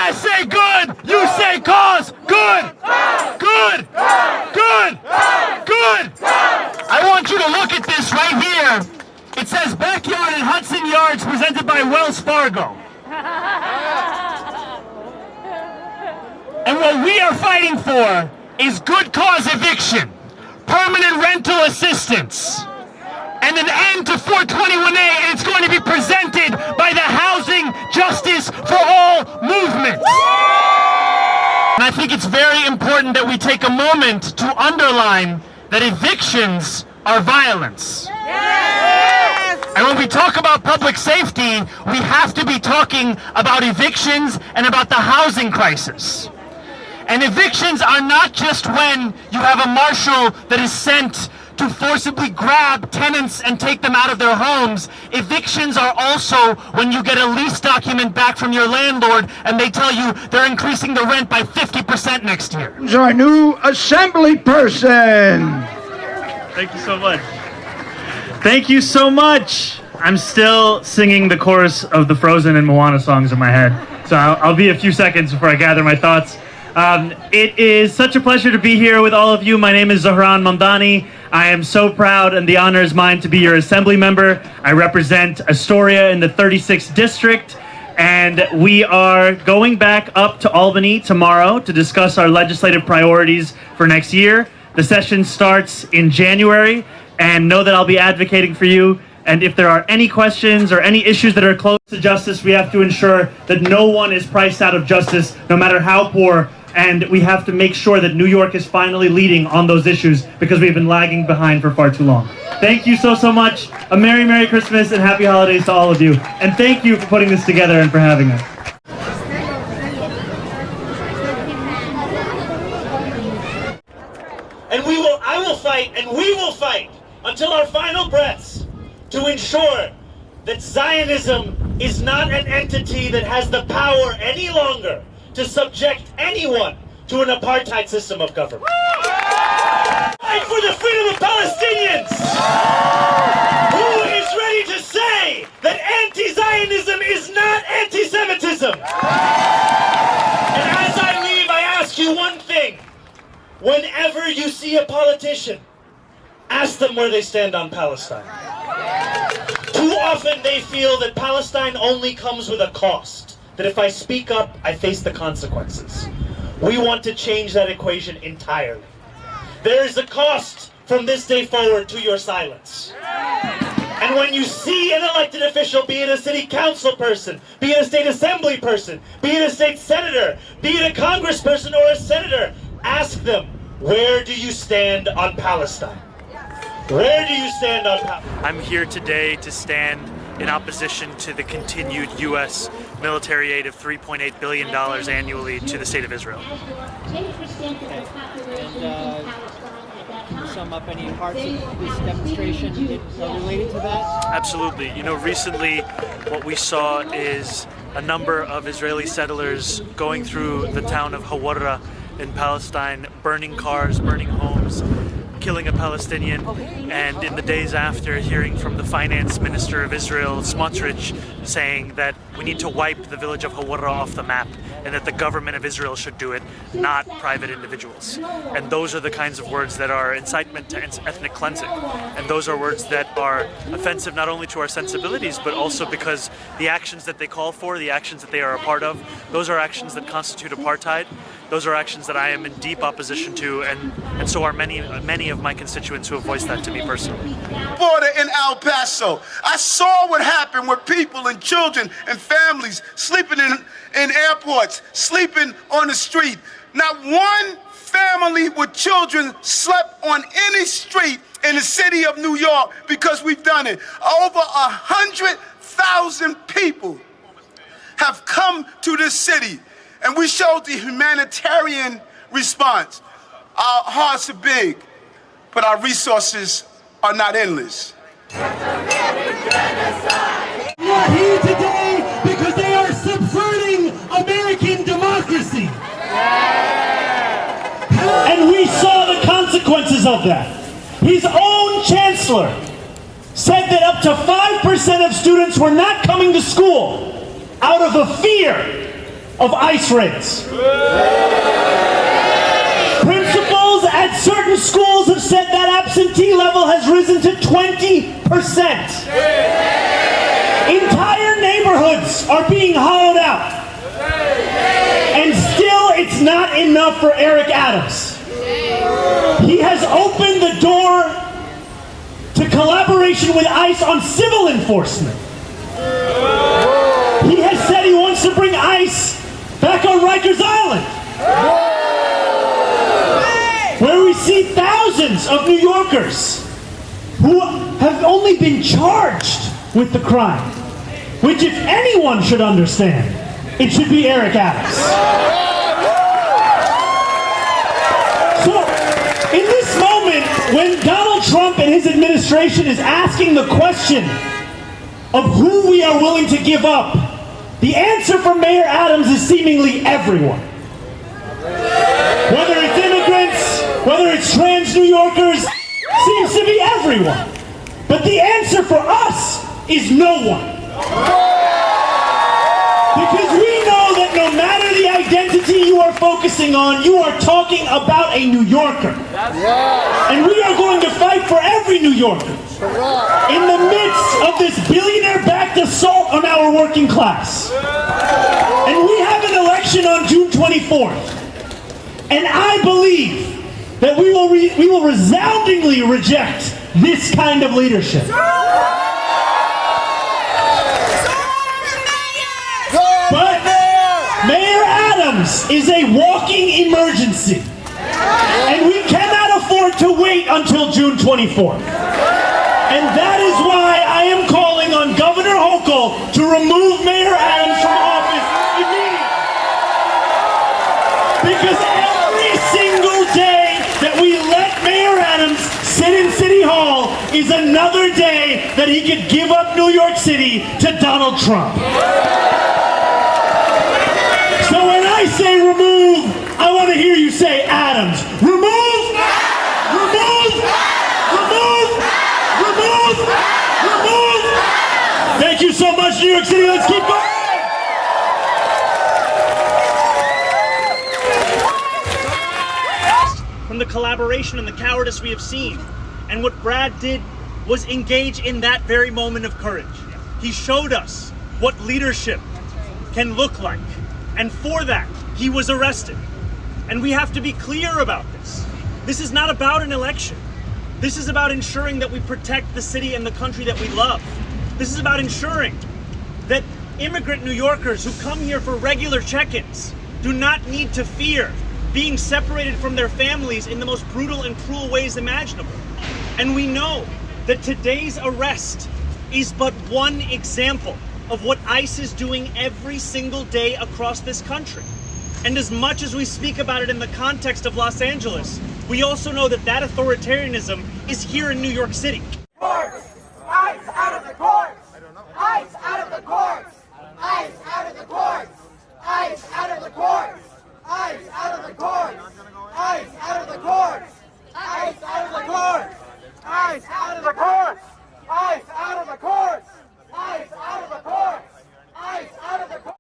I say good, you say cause. Good. Good. Good. Good. I want you to look at this right here. It says Backyard and Hudson Yards presented by Wells Fargo. And what we are fighting for is good cause eviction, permanent rental assistance, and an end to 421A, and it's going to be presented by the Housing Justice for All movement. And I think it's very important that we take a moment to underline that evictions are violence. Yes! And when we talk about public safety, we have to be talking about evictions and about the housing crisis. And evictions are not just when you have a marshal that is sent to forcibly grab tenants and take them out of their homes. Evictions are also when you get a lease document back from your landlord and they tell you they're increasing the rent by 50% next year. Our new assembly person. Thank you so much. Thank you so much. I'm still singing the chorus of the Frozen and Moana songs in my head, so I'll be a few seconds before I gather my thoughts. It is such a pleasure to be here with all of you. My name is Zohran Mamdani. I am so proud, and the honor is mine to be your assembly member. I represent Astoria in the 36th district, and we are going back up to Albany tomorrow to discuss our legislative priorities for next year. The session starts in January, and know that I'll be advocating for you. And if there are any questions or any issues that are close to justice, we have to ensure that no one is priced out of justice, no matter how poor. And we have to make sure that New York is finally leading on those issues because we've been lagging behind for far too long. Thank you so much. A Merry, Merry Christmas and Happy Holidays to all of you. And thank you for putting this together and for having us. And I will fight, and we will fight until our final breaths to ensure that Zionism is not an entity that has the power any longer to subject anyone to an apartheid system of government. Fight for the freedom of Palestinians! Who is ready to say that anti-Zionism is not anti-Semitism? And as I leave, I ask you one thing. Whenever you see a politician, ask them where they stand on Palestine. Too often they feel that Palestine only comes with a cost, that if I speak up, I face the consequences. We want to change that equation entirely. There is a cost from this day forward to your silence. And when you see an elected official, be it a city council person, be it a state assembly person, be it a state senator, be it a congressperson or a senator, ask them, where do you stand on Palestine? Where do you stand on Palestine? I'm here today to stand in opposition to the continued U.S. military aid of $3.8 billion annually to the state of Israel. Can you sum up any parts of this demonstration related to that? Absolutely. You know, recently what we saw is a number of Israeli settlers going through the town of Hawara in Palestine, burning cars, burning homes, killing a Palestinian, and in the days after, hearing from the finance minister of Israel, Smotrich, saying that we need to wipe the village of Hawara off the map and that the government of Israel should do it, not private individuals. And those are the kinds of words that are incitement to ethnic cleansing. And those are words that are offensive not only to our sensibilities, but also because the actions that they call for, the actions that they are a part of, those are actions that constitute apartheid. Those are actions that I am in deep opposition to, and so are many of my constituents who have voiced that to me personally. Border in El Paso, I saw what happened with people and children and families sleeping in airports, sleeping on the street. Not one family with children slept on any street in the city of New York because we've done it. Over 100,000 people have come to this city. And we showed the humanitarian response. Our hearts are big, but our resources are not endless. They are here today because they are subverting American democracy. And we saw the consequences of that. His own chancellor said that up to 5% of students were not coming to school out of a fear of ICE raids. Principals at certain schools have said that absentee level has risen to 20%. Entire neighborhoods are being hollowed out. And still, it's not enough for Eric Adams. He has opened the door to collaboration with ICE on civil enforcement. He has said he wants to bring ICE back on Rikers Island, where we see thousands of New Yorkers who have only been charged with the crime, which if anyone should understand, it should be Eric Adams. So, in this moment, when Donald Trump and his administration is asking the question of who we are willing to give up, the answer from Mayor Adams is seemingly everyone. Whether it's immigrants, whether it's trans New Yorkers, seems to be everyone. But the answer for us is no one. Because we know that no matter the identity you are focusing on, you are talking about a New Yorker. And we are going to fight for every New Yorker in the midst of this billionaire-backed assault on our working class. And we have an election on June 24th. And I believe that we will resoundingly reject this kind of leadership. But Mayor Adams is a walking emergency. And we cannot afford to wait until June 24th. And that is why I am calling on Governor Hochul to remove Mayor Adams from office immediately. Because every single day that we let Mayor Adams sit in City Hall is another day that he could give up New York City to Donald Trump. So when I say remove, I want to hear you say Adams. Remove! Remove! Remove! Remove! Remove! Thank you so much, New York City. Let's keep going! From the collaboration and the cowardice we have seen. And what Brad did was engage in that very moment of courage. He showed us what leadership can look like. And for that, he was arrested. And we have to be clear about this. This is not about an election. This is about ensuring that we protect the city and the country that we love. This is about ensuring that immigrant New Yorkers who come here for regular check-ins do not need to fear being separated from their families in the most brutal and cruel ways imaginable. And we know that today's arrest is but one example of what ICE is doing every single day across this country. And as much as we speak about it in the context of Los Angeles, we also know that that authoritarianism is here in New York City. Courts! ICE out of the courts! ICE out of the courts! ICE out of the courts! ICE out of the courts! ICE out of the courts! ICE out of the courts! ICE out of the courts! ICE out of the courts!